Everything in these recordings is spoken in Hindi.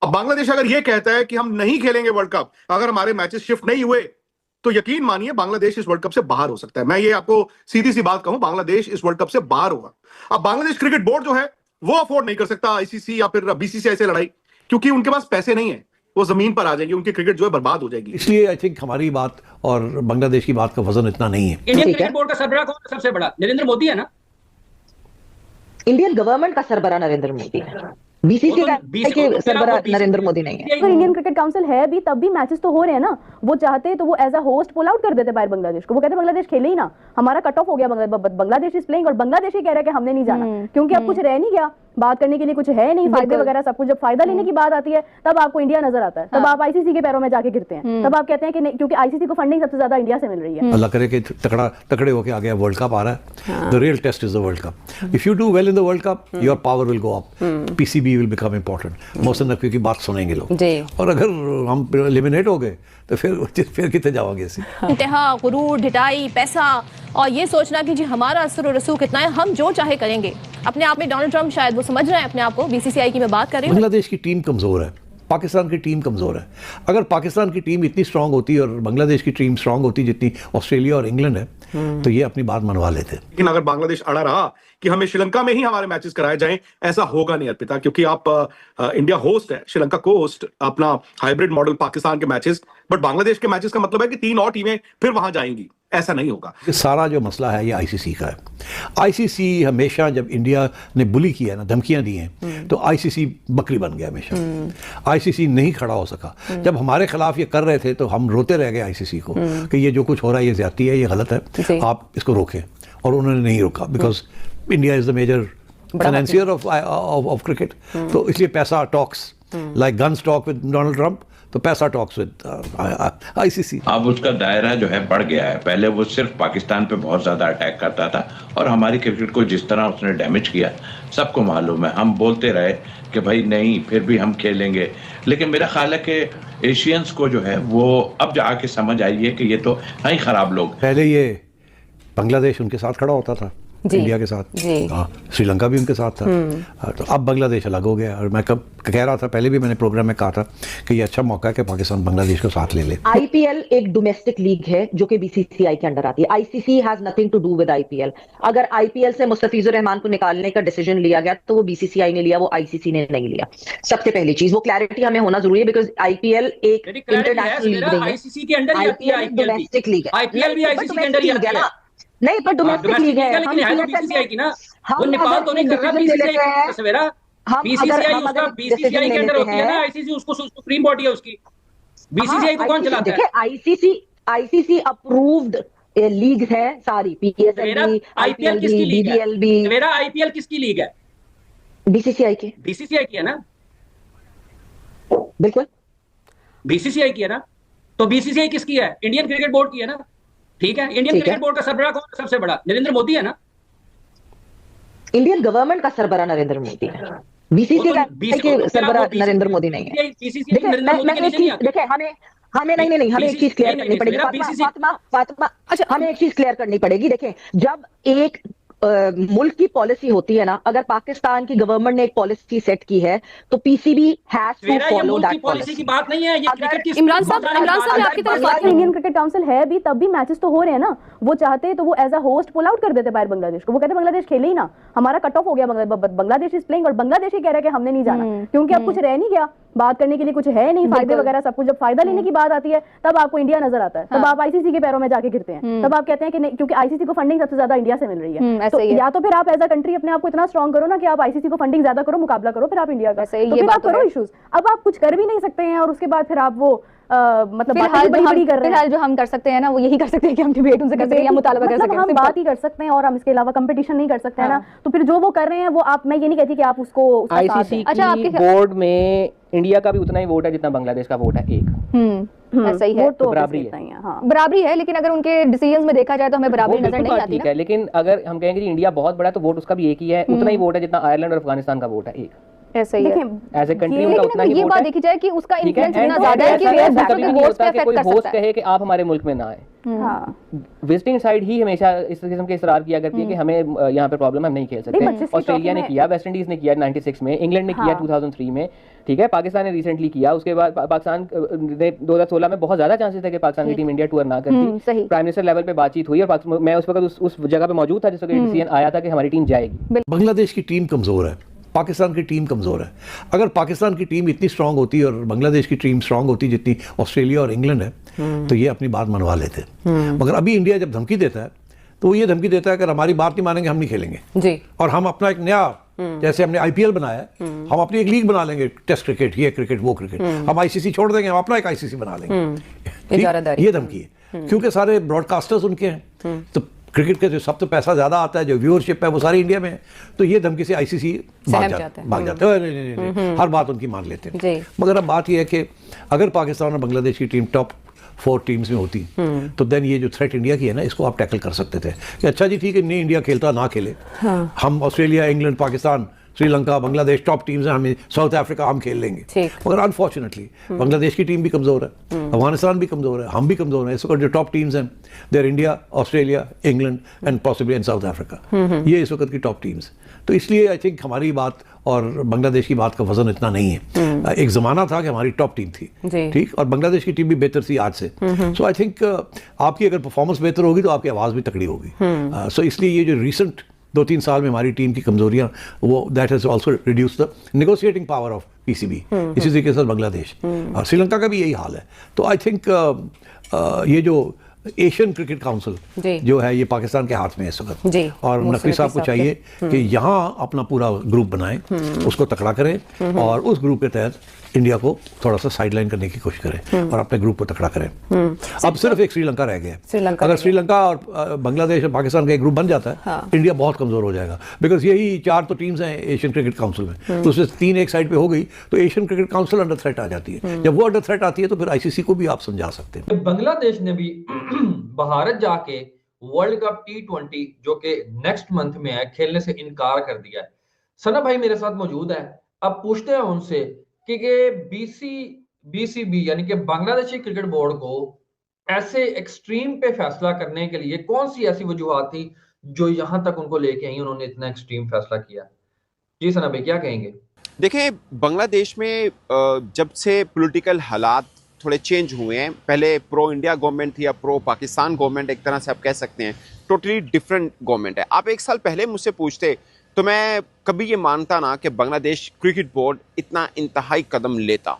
अब बांग्लादेश अगर ये कहता है कि हम नहीं खेलेंगे वर्ल्ड कप, अगर हमारे मैचेस शिफ्ट नहीं हुए, तो यकीन मानिए बांग्लादेश इस वर्ल्ड कप से बाहर हो सकता है। मैं ये आपको सीधी सी बात कहूं, बांग्लादेश इस वर्ल्ड कप से बाहर होगा। अब बांग्लादेश क्रिकेट बोर्ड जो है वो अफोर्ड नहीं कर सकता आईसीसी या फिर बीसीसीआई से लड़ाई, क्योंकि उनके पास पैसे नहीं है, वो जमीन पर आ जाएंगे, उनकी क्रिकेट जो है बर्बाद हो जाएगी। इसलिए आई थिंक हमारी बात और बांग्लादेश की बात का वजन इतना नहीं है। इंडियन क्रिकेट बोर्ड का सरबराह कौन है सबसे बड़ा? नरेंद्र मोदी है ना। इंडियन गवर्नमेंट का सरबराह नरेंद्र मोदी है, बीसीसीआई के सरबराह नरेंद्र मोदी नहीं है। अगर इंडियन क्रिकेट काउंसिल है भी तब भी मैचेस तो हो रहे हैं ना। वो चाहते तो वो as a host pull out कर देते बाहर बांग्लादेश को। वो कहते बांग्लादेश खेले ही ना, हमारा कट ऑफ हो गया, बांग्लादेश इज प्लेइंग, और बांग्लादेश ही कह रहा है कि हमने नहीं जाना, क्योंकि अब कुछ रह नहीं गया, बात करने के लिए कुछ है नहीं, फायदे वगैरह सब कुछ। जब फायदा लेने की बात आती है तब आपको इंडिया नजर आता है, तब आप आईसीसी के पैरों में जाके गिरते हैं, तब आप कहते हैं कि नहीं, क्योंकि आईसीसी को फंडिंग सबसे ज्यादा इंडिया से मिल रही है। अल्लाह करे कि तकड़े होके आ गया, वर्ल्ड कप आ रहा है। The real test is the world cup. If you do well in the world cup, your power will go up, PCB will become important. Mohsin Naqvi की बात सुनेंगे लोग, और अगर हम एलिमिनेट हो गए तो फिर कितने जाओगे? इंतहा, गुरूर, ढिठाई, पैसा और ये सोचना कि जी हमारा असर और रसूख कितना है, हम जो चाहे करेंगे। अपने आप में डोनाल्ड ट्रंप शायद वो समझ रहे हैं अपने आप को, बीसीसीआई की मैं बात कर रही हूँ। बांग्लादेश की टीम कमजोर है, पाकिस्तान की टीम कमजोर है। अगर पाकिस्तान की टीम इतनी स्ट्रांग होती और बांग्लादेश की टीम स्ट्रांग होती जितनी ऑस्ट्रेलिया और इंग्लैंड है, तो ये अपनी बात मनवा लेते। लेकिन अगर बांग्लादेश अड़ा रहा कि हमें श्रीलंका में ही हमारे मैचेस कराए जाएं, ऐसा होगा नहीं अर्पिता, क्योंकि आप इंडिया होस्ट है, श्रीलंका को होस्ट, अपना हाइब्रिड मॉडल पाकिस्तान के मैचेस, बट बांग्लादेश के मैचेस का मतलब है कि 3 और टीमें फिर वहां जाएंगी, ऐसा नहीं होगा। ये सारा जो मसला है ये आईसीसी का है। आईसीसी हमेशा जब इंडिया ने बुली किया ना, धमकियां दी हैं, तो आईसीसी बकरी बन गया हमेशा। आईसीसी नहीं खड़ा हो सका। जब हमारे खिलाफ ये कर रहे थे तो हम रोते रह गए आईसीसी को कि ये जो कुछ हो रहा है ये ज्यादती है, ये गलत है, आप इसको रोकें, और उन्होंने नहीं रोका। Because India is the major financier of cricket, तो इसलिए पैसा talks, like guns talk with Donald Trump, तो पैसा टॉक्स विद आईसीसी। अब उसका दायरा जो है बढ़ गया है। पहले वो सिर्फ पाकिस्तान पे बहुत ज्यादा अटैक करता था, और हमारी क्रिकेट को जिस तरह उसने डैमेज किया सबको मालूम है। हम बोलते रहे कि भाई नहीं, फिर भी हम खेलेंगे, लेकिन मेरा ख्याल है कि एशियंस को जो है वो अब जाके समझ आई है कि ये तो हैं ही खराब लोग। पहले ये बांग्लादेश उनके साथ खड़ा होता था, इंडिया के साथ, हाँ, श्रीलंका भी उनके साथ था, तो अब बांग्लादेश अलग हो गया। और मैं कब कह रहा था, पहले भी मैंने प्रोग्राम में कहा था कि ये अच्छा मौका है कि पाकिस्तान बांग्लादेश को साथ ले ले। आईपीएल एक डोमेस्टिक लीग है जो कि बीसीसीआई के अंडर आती है। ICC has nothing to do with IPL. अगर आईपीएल से मुस्तफिजुर रहमान को निकालने का डिसीजन लिया गया तो वो बीसीसीआई ने लिया, वो आईसीसी ने नहीं लिया। सबसे पहली चीज, वो क्लैरिटी हमें होना जरूरी है, बिकॉज आईपीएल एक इंटरनेशनल लीग नहीं है, आईसीसी के अंडर ही आती है। डोमेस्टिक लीग है, आईपीएल भी आईसीसी के अंडर ही आती है। नहीं, पर डोमेस्टिक लीग है, लेकिन है तो बीसीसीआई की ना। वो नेपाल तो नहीं कर रहा बीसीसीआई का सवेरा। बीसीसीआई उसका बीसीसीआई के अंदर होती है ना, आईसीसी उसको सुप्रीम बॉडी है उसकी। बीसीसीआई को कौन चलाता है? आईसीसी अप्रूव्ड लीग है सारी, पीएसएल, आईपीएल किसकी लीग है? मेरा आईपीएल किसकी लीग है? बीसीसीआई की। बीसीसीआई की है ना, बिल्कुल बीसीसीआई की है ना। तो बीसीसीआई किसकी है? इंडियन क्रिकेट बोर्ड की है ना। ठीक है, इंडियन क्रिकेट बोर्ड का सरबराह कौन है सबसे बड़ा? नरेंद्र मोदी है ना। इंडियन गवर्नमेंट का सरबराह नरेंद्र मोदी है, बीसीसीआई के सरबराह नरेंद्र मोदी नहीं है। देखिए हमें नहीं, हमें एक चीज क्लियर करनी पड़ेगी फातिमा, हमें एक चीज क्लियर करनी पड़ेगी। देखें, जब एक मुल्क की पॉलिसी होती है ना, अगर पाकिस्तान की गवर्नमेंट ने एक पॉलिसी सेट की है तो PCB has to follow that policy की बात नहीं है ये। क्रिकेट की इमरान साहब आपकी तरफ बात है, इंडियन क्रिकेट काउंसिल है भी तब भी मैचेस तो हो रहे हैं ना। वो चाहते तो वो as a host pull out कर देते बाहर बांग्लादेश को। वो कहते बांग्लादेश खेले ही ना, हमारा कट ऑफ हो गया, बांग्लादेश इज प्लेइंग, और बांग्लादेश ही कह रहा है कि हमने नहीं जाना, क्योंकि अब कुछ रह नहीं गया, बात करने के लिए कुछ है नहीं, फायदे वगैरह सब कुछ। जब फायदा लेने की बात आती है तब आपको इंडिया नजर आता है, तब आप आईसीसी के पैरों में जाके गिरते हैं, तब आप कहते हैं कि नहीं, क्योंकि आईसीसी को फंडिंग सबसे ज्यादा इंडिया से मिल रही है। तो या तो फिर आप एज अ कंट्री अपने आप को इतना स्ट्रांग करो ना कि आप आईसीसी को फंडिंग ज्यादा करो, मुकाबला करो, फिर आप इंडिया का, तो फिर आप करो इश्यूज। अब आप कुछ कर भी नहीं सकते हैं, और उसके बाद फिर आप वो मतलब फिलहाल जो हम कर सकते हैं ना, वो यही कर सकते हैं कि हम डिबेट उनसे कर सकते हैं या मुतालबा कर सकते हैं, हम बात ही कर सकते हैं, और हम इसके अलावा कंपटीशन नहीं कर सकते हैं ना। तो फिर जो वो कर रहे हैं वो आप, मैं ये नहीं कहती कि आप उसको आईसीसी की बोर्ड में इंडिया का भी उतना ही वोट है जितना बांग्लादेश का वोट है, एक। ऐसा ही है, तो बराबरी है। बराबरी है, लेकिन अगर उनके डिसीजंस में देखा जाए तो हमें बराबरी नजर नहीं आती है। लेकिन अगर हम कहेंगे कि इंडिया बहुत बड़ा, तो वोट उसका भी एक ही है, उतना ही वोट है जितना आयरलैंड और अफगानिस्तान का वोट है, एक। ऐसा ही है देखें, एज ए कंट्री ये- उनका लेकिन उतना अगर ही ये वोट बात है। देखी जाए कि उसका ठीक है, इन्फ्लुएंस इतना and ज्यादा है कि ऐसा वो कभी भी नहीं होस्ट होता पे कि कोई अफेक्ट कर होस्ट सकता है। कहे कि आप हमारे मुल्क में ना आए। हाँ, विजिटिंग साइड ही हमेशा इस किस्म के इसरार किया करती है कि हमें यहाँ पे प्रॉब्लम, हम नहीं खेल नहीं, सकते। 25 की ऑस्ट्रेलिया ने ट्रॉफी में- किया, वेस्ट इंडीज ने किया 96 में, इंग्लैंड ने किया हाँ। 2003 में, ठीक है, पाकिस्तान ने रिसेंटली किया। उसके बाद पाकिस्तान ने 2016 में बहुत ज्यादा चांसेस थे कि पाकिस्तान की टीम इंडिया टूर ना करती। सही। प्राइम मिनिस्टर लेवल पे बातचीत हुई और मैं उस वक्त उस जगह पे मौजूद था जिस वक्त डिसीजन आया था कि हमारी टीम जाएगी। बांग्लादेश की टीम कमज़ोर है, पाकिस्तान की टीम कमज़ोर है। अगर पाकिस्तान की टीम इतनी स्ट्रांग होती और बांग्लादेश की टीम स्ट्रांग होती जितनी ऑस्ट्रेलिया और इंग्लैंड है, तो ये अपनी बात मनवा लेते। मगर अभी इंडिया जब धमकी देता है तो वो ये धमकी देता है कि अगर हमारी बात नहीं मानेंगे हम नहीं खेलेंगे जी। और हम अपना एक नया, जैसे हमने आईपीएल बनाया है, हम अपनी एक लीग बना लेंगे, टेस्ट क्रिकेट, ये क्रिकेट, वो क्रिकेट, हम आईसीसी छोड़ देंगे, हम अपना एक आईसीसी बना लेंगे। ठीक? इजारादारी। ये धमकी है, क्योंकि सारे ब्रॉडकास्टर्स उनके हैं, तो क्रिकेट के जो सब तो पैसा ज्यादा आता है, जो व्यूअरशिप है वो सारी इंडिया में है, तो ये धमकी से आईसीसी भाग जाते हैं, नहीं, हर बात उनकी मान लेते जी। हैं। मगर अब बात यह है कि अगर पाकिस्तान और बांग्लादेश की टीम टॉप 4 टीम्स में होती तो देन ये जो थ्रेट इंडिया की है ना, इसको आप टैकल कर सकते थे कि अच्छा जी ठीक है, नहीं इंडिया खेलता ना खेले, हम Australia, England, Pakistan, Sri Lanka, Bangladesh top teams हैं, हमें साउथ अफ्रीका हम खेल लेंगे। ठीक। मगर अनफॉर्चुनेटली बांग्लादेश की टीम भी कमज़ोर है, अफगानिस्तान भी कमज़ोर है, हम भी कमज़ोर हैं। इस वक्त जो टॉप टीम्स हैं there India, Australia, England and possibly in South Africa, ये इस वक्त की टॉप टीम्स। तो इसलिए आई थिंक हमारी बात और बांग्लादेश की बात का वजन इतना नहीं है। एक ज़माना था कि हमारी टॉप टीम थी, जी। ठीक, और बांग्लादेश की टीम भी बेहतर थी आज से। सो आई थिंक आपकी अगर परफॉर्मेंस बेहतर होगी तो आपकी आवाज़ भी तकड़ी होगी। सो इसलिए ये जो रिसेंट 2-3 साल में हमारी टीम की कमजोरियां, वो that has also reduce the negotiating power of PCB. इसी तरीके से बांग्लादेश और श्रीलंका का भी यही हाल है। तो आई थिंक ये जो एशियन क्रिकेट काउंसिल जो है ये पाकिस्तान के हाथ में है इस वक्त, और नकवी साहब को चाहिए कि यहाँ अपना पूरा ग्रुप बनाएं, उसको तकड़ा करें और उस ग्रुप के तहत इंडिया को थोड़ा सा साइडलाइन करने की कोशिश करें और अपने ग्रुप को तकड़ा करें। अब सिर्फ एक श्रीलंका रह गया है। अगर श्रीलंका और बांग्लादेश और पाकिस्तान का एक ग्रुप बन जाता है, इंडिया बहुत कमजोर हो जाएगा, बिकॉज यही 4 तो टीम्स हैं एशियन क्रिकेट काउंसिल में, तो उससे 3 एक साइड पे हो गई तो Asian cricket council under threat आ जाती है। जब वो अंडर थ्रेट आती है तो फिर आईसीसी को भी आप समझा सकते हैं। बांग्लादेश ने भी भारत जाके वर्ल्ड कप T20 जो कि नेक्स्ट मंथ में है खेलने से इनकार कर दिया है। सना भाई मेरे साथ मौजूद है, अब पूछते हैं उनसे कि बीसीबी यानी कि बांग्लादेशी क्रिकेट बोर्ड को ऐसे एक्सट्रीम पे फैसला करने के लिए कौन सी ऐसी वजूहत थी जो यहां तक उनको लेके आई, उन्होंने इतना एक्सट्रीम फैसला किया। जी सना भाई क्या कहेंगे? देखिए, बांग्लादेश में जब से पॉलिटिकल हालात थोड़े चेंज हुए हैं, पहले प्रो इंडिया गवर्नमेंट थी, अब प्रो पाकिस्तान गवर्नमेंट, एक तरह से आप कह सकते हैं टोटली डिफरेंट गवर्नमेंट है। आप 1 साल पहले मुझसे पूछते तो मैं कभी ये मानता ना कि बांग्लादेश क्रिकेट बोर्ड इतना इंतहाई कदम लेता।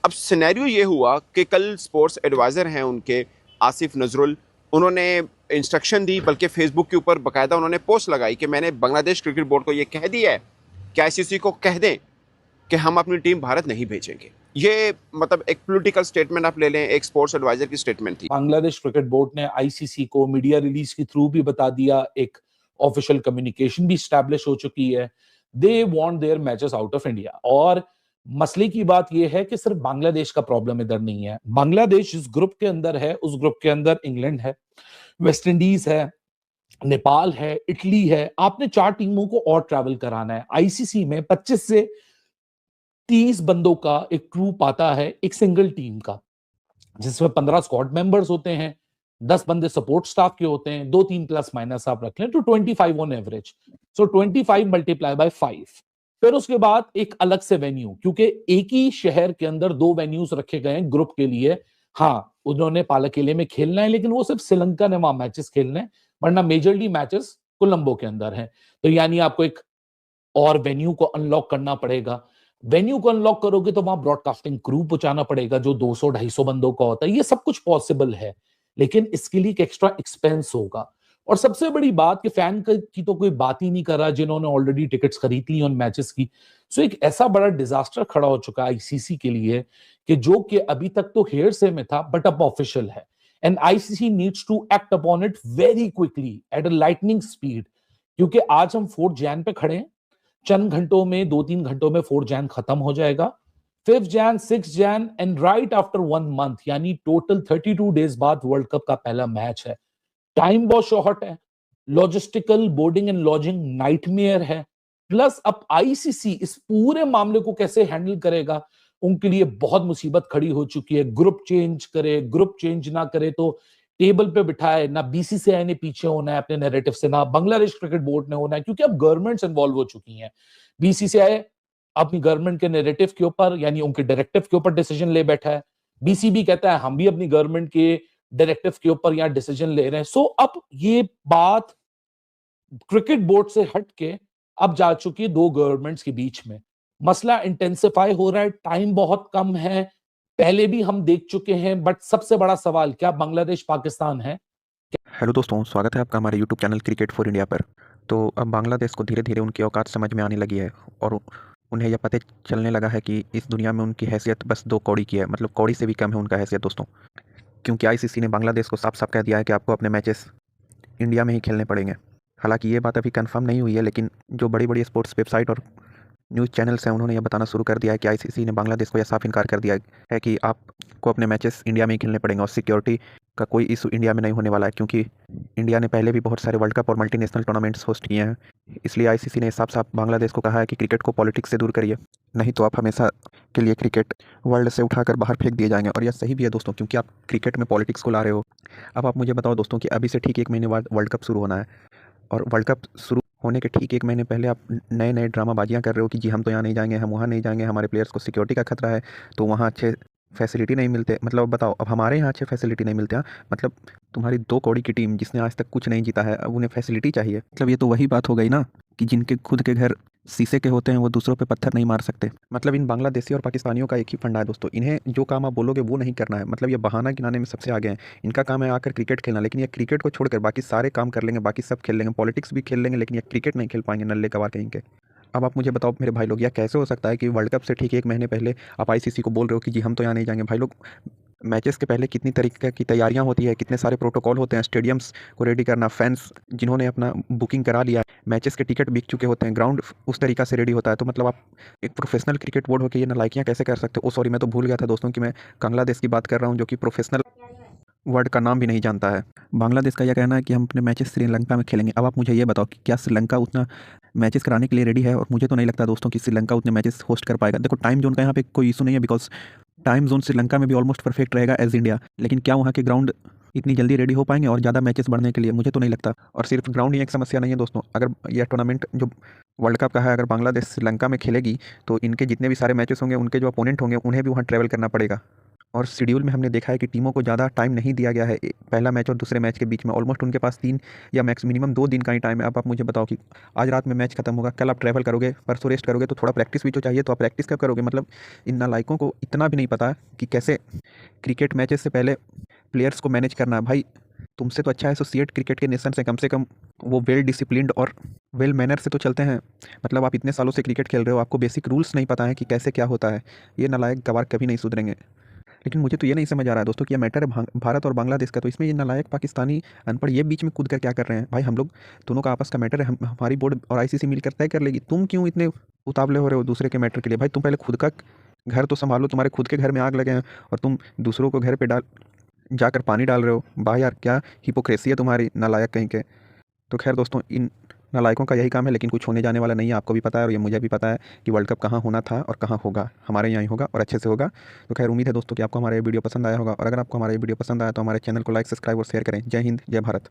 अब सिनेरियो ये हुआ कि कल स्पोर्ट्स एडवाइज़र हैं उनके आसिफ नजरुल, उन्होंने इंस्ट्रक्शन दी, बल्कि फेसबुक के ऊपर बाकायदा उन्होंने पोस्ट लगाई कि मैंने बांग्लादेश क्रिकेट बोर्ड को ये कह दिया है कि आईसीसी को कह दें कि हम अपनी टीम भारत नहीं भेजेंगे। ये मतलब एक पॉलिटिकल स्टेटमेंट आप ले लें, एक स्पोर्ट्स एडवाइजर की स्टेटमेंट थी। बांग्लादेश क्रिकेट बोर्ड ने आईसीसी को मीडिया रिलीज के थ्रू भी बता दिया, एक ऑफिशियल कम्युनिकेशन भी स्टैब्लिश हो चुकी है, they want their matches out of India. और मसले की बात यह है कि सिर्फ बांग्लादेश का प्रॉब्लम इधर नहीं है, बांग्लादेश इस ग्रुप के अंदर है, उस ग्रुप के अंदर इंग्लैंड है, वेस्ट इंडीज है, नेपाल है, इटली है। आपने 4 टीमों को और ट्रैवल कराना है। आईसीसी में 25 से 30 बंदों का एक ग्रुप आता है एक सिंगल टीम का, जिसमें 15 स्क्वाड मेंबर्स होते हैं, 10 बंदे सपोर्ट स्टाफ के होते हैं, 2-3 प्लस माइनस आप रख लें तो 25 on average. So 25 multiply by 5। फिर उसके बाद एक अलग से वेन्यू, क्योंकि एक ही शहर के अंदर 2 वेन्यूज रखे गए हैं ग्रुप के लिए। हाँ, उन्होंने पालकेले में खेलना है, लेकिन वो सिर्फ श्रीलंका ने वहां मैचेस खेलने हैं, वरना मेजरली मैचेस कोलंबो के अंदर हैं। तो यानी आपको एक और वेन्यू को अनलॉक करना पड़ेगा। वेन्यू को अनलॉक करोगे तो वहां ब्रॉडकास्टिंग क्रू पहुंचाना पड़ेगा जो 200-250 बंदों का होता है। ये सब कुछ पॉसिबल है, लेकिन इसके लिए एक एक्स्ट्रा एक्सपेंस होगा। और सबसे बड़ी बात कि फैन की तो कोई बात ही नहीं कर रहा, जिन्होंने ऑलरेडी टिकट्स खरीद ली उन मैचेस की। सो एक ऐसा बड़ा डिजास्टर खड़ा हो चुका है आईसीसी के लिए कि जो कि अभी तक तो हेयरसे में था बट अब ऑफिशियल है, and ICC needs to act upon it very quickly at a lightning speed. क्योंकि आज हम 4 जैन पे खड़े हैं, चंद घंटों में 2-3 घंटों में 4 जैन खत्म हो जाएगा, 5 Jain, 6 Jain and right after 1 month, यानी टोटल 32 डेज बाद वर्ल्ड कप का पहला मैच है। टाइम बहुत शॉर्ट है, logistical boarding and lodging nightmare है, प्लस अब आईसीसी इस पूरे मामले को कैसे हैंडल करेगा, उनके लिए बहुत मुसीबत खड़ी हो चुकी है। ग्रुप चेंज करे, ग्रुप चेंज ना करे तो टेबल पे बिठाए, ना बीसीसीआई ने पीछे होना है अपने नैरेटिव से, ना बांग्लादेश क्रिकेट बोर्ड ने होना है, क्योंकि अब गवर्नमेंट्स इन्वॉल्व हो चुकी हैं। बीसीसीआई अपनी गवर्नमेंट के नैरेटिव के ऊपर यानी उनके डायरेक्टिव के ऊपर डिसीजन ले बैठा है। बीसीबी कहता है हम भी अपनी गवर्नमेंट के डायरेक्टिव के ऊपर यहाँ डिसीजन ले रहे हैं। सो अब ये बात क्रिकेट बोर्ड से हट के अब जा चुकी है दो गवर्नमेंट्स के बीच में। मसला इंटेंसिफाई हो रहा है, टाइम बहुत कम है, पहले भी हम देख चुके हैं, बट सबसे बड़ा सवाल क्या बांग्लादेश पाकिस्तान है? हेलो दोस्तों, स्वागत है आपका हमारे YouTube channel cricket for India पर। तो अब बांग्लादेश को धीरे धीरे उनकी औकात समझ में आने लगी है और उन्हें यह पता चलने लगा है कि इस दुनिया में उनकी हैसियत बस 2 कौड़ी की है, मतलब कौड़ी से भी कम है उनका हैसियत दोस्तों। क्योंकि आईसीसी ने बांग्लादेश को साफ साफ कह दिया है कि आपको अपने मैचेस इंडिया में ही खेलने पड़ेंगे। हालांकि ये बात अभी कंफर्म नहीं हुई है, लेकिन जो बड़ी बड़ी स्पोर्ट्स वेबसाइट और न्यूज़ चैनल्स हैं उन्होंने यह बताना शुरू कर दिया है कि आईसीसी ने बांग्लादेश को यह साफ इनकार कर दिया है कि आपको अपने मैचेस इंडिया में ही खेलने पड़ेंगे और सिक्योरिटी का कोई इशू इंडिया में नहीं होने वाला है, क्योंकि इंडिया ने पहले भी बहुत सारे वर्ल्ड कप और मल्टीनेशनल टूर्नामेंट्स होस्ट किए हैं। इसलिए आईसीसी ने साफ साफ बांग्लादेश को कहा है कि क्रिकेट को पॉलिटिक्स से दूर करिए, नहीं तो आप हमेशा के लिए क्रिकेट वर्ल्ड से उठाकर बाहर फेंक दिए जाएंगे। और यह सही भी है दोस्तों, क्योंकि आप क्रिकेट में पॉलिटिक्स को ला रहे हो। अब आप मुझे बताओ दोस्तों कि अभी से ठीक 1 महीने बाद वर्ल्ड कप शुरू होना है और वर्ल्ड कप शुरू होने के ठीक 1 महीने पहले आप नए नए ड्रामाबाजियाँ कर रहे हो कि जी हम तो यहाँ नहीं जाएंगे, हम वहाँ नहीं जाएंगे, हमारे प्लेयर्स को सिक्योरिटी का खतरा है, तो वहाँ अच्छे फैसिलिटी नहीं मिलते। मतलब बताओ, अब हमारे यहाँ अच्छे फैसिलिटी नहीं मिलते हैं, मतलब तुम्हारी 2 कौड़ी की टीम जिसने आज तक कुछ नहीं जीता है, अब उन्हें फैसिलिटी चाहिए। मतलब ये तो वही बात हो गई ना कि जिनके खुद के घर शीशे के होते हैं वो दूसरों पे पत्थर नहीं मार सकते। मतलब इन बांग्लादेशी और पाकिस्तानियों का एक ही फंडा है दोस्तों, इन्हें जो काम आप बोलोगे वो नहीं करना है। मतलब ये बहाना गिनाने में सबसे आगे हैं। इनका काम है आकर क्रिकेट खेलना, लेकिन ये क्रिकेट को छोड़कर बाकी सारे काम कर लेंगे, बाकी सब खेल लेंगे, पॉलिटिक्स भी खेल लेंगे, लेकिन ये क्रिकेट नहीं खेल पाएंगे, नल्ले कवार कहीं के। अब आप मुझे बताओ मेरे भाई लोग, यह कैसे हो सकता है कि वर्ल्ड कप से ठीक 1 महीने पहले आप आईसीसी को बोल रहे हो कि जी हम तो यहाँ नहीं जाएंगे। भाई लोग, मैचेस के पहले कितनी तरीके की तैयारियां होती है, कितने सारे प्रोटोकॉल होते हैं, स्टेडियम्स को रेडी करना, फैंस जिन्होंने अपना बुकिंग करा लिया है, मैचेस के टिकट बिक चुके होते हैं, ग्राउंड उस तरीका से रेडी होता है। तो मतलब आप एक प्रोफेशनल क्रिकेट बोर्ड होकर ये नालायकियाँ कैसे कर सकते हो? सॉरी, मैं तो भूल गया था दोस्तों कि मैं बांग्लादेश की बात कर रहा हूँ, जो कि प्रोफेशनल वर्ड का नाम भी नहीं जानता है। बांग्लादेश का यह कहना है कि हम अपने मैचेस श्रीलंका में खेलेंगे। अब आप मुझे ये बताओ कि क्या श्रीलंका उतना मैचेस कराने के लिए रेडी है? और मुझे तो नहीं लगता दोस्तों कि श्रीलंका उतने मैचेस होस्ट कर पाएगा। देखो, टाइम जोन का यहाँ पे कोई इशू नहीं है, बिकॉज टाइम जोन श्रीलंका में भी ऑलमोस्ट परफेक्ट रहेगा एज इंडिया, लेकिन क्या वहाँ के ग्राउंड इतनी जल्दी रेडी हो पाएंगे और ज़्यादा मैचेस बढ़ने के लिए? मुझे तो नहीं लगता। और सिर्फ ग्राउंड ही एक समस्या नहीं है दोस्तों, अगर यह टूर्नामेंट जो वर्ल्ड कप का है, अगर बांग्लादेश श्रीलंका में खेलेगी तो इनके जितने भी सारे मैचेस होंगे, उनके जो अपोनेंट होंगे उन्हें भी वहाँ ट्रैवल करना पड़ेगा। और शेड्यूल में हमने देखा है कि टीमों को ज़्यादा टाइम नहीं दिया गया है पहला मैच और दूसरे मैच के बीच में। ऑलमोस्ट उनके पास 3 या मैक्स मिनिमम 2 दिन का ही टाइम है। अब आप मुझे बताओ कि आज रात में मैच खत्म होगा, कल आप ट्रैवल करोगे, परसों रेस्ट करोगे, तो थोड़ा प्रैक्टिस भी तो चाहिए, तो आप प्रैक्टिस कब करोगे? मतलब इन नालायकों को इतना भी नहीं पता कि कैसे क्रिकेट मैचेस से पहले प्लेयर्स को मैनेज करना है। भाई, तुमसे तो अच्छा एसोसिएट क्रिकेट के नेशन से कम वो वेल डिसिप्लिन्ड और वेल मैनर से तो चलते हैं। मतलब आप इतने सालों से क्रिकेट खेल रहे हो, आपको बेसिक रूल्स नहीं पता है कि कैसे क्या होता है। ये नालायक गवार कभी नहीं सुधरेंगे। लेकिन मुझे तो ये नहीं समझ आ रहा है दोस्तों कि यह मैटर है भारत और बांग्लादेश का, तो इसमें ये नालायक पाकिस्तानी अनपढ़ ये बीच में कूद कर क्या कर रहे हैं? भाई, हम लोग दोनों का आपस का मैटर है, हमारी बोर्ड और आईसीसी मिलकर तय कर लेगी। तुम क्यों इतने उतावले हो रहे हो दूसरे के मैटर के लिए? भाई, तुम पहले खुद का घर तो संभालो, तुम्हारे खुद के घर में आग लगे हैं और तुम दूसरों को घर पर जाकर पानी डाल रहे हो। भाई यार, क्या हिपोक्रेसी है तुम्हारी, नालायक कहीं के। तो खैर दोस्तों, इन नालायकों का यही काम है, लेकिन कुछ होने जाने वाला नहीं है। आपको भी पता है और ये मुझे भी पता है कि वर्ल्ड कप कहाँ होना था और कहाँ होगा। हमारे यहाँ ही होगा और अच्छे से होगा। तो खैर, उम्मीद है दोस्तों कि आपको हमारा ये वीडियो पसंद आया होगा, और अगर आपको हमारा ये वीडियो पसंद आया तो हमारे चैनल को लाइक, सब्सक्राइब और शेयर करें। जय हिंद, जय भारत।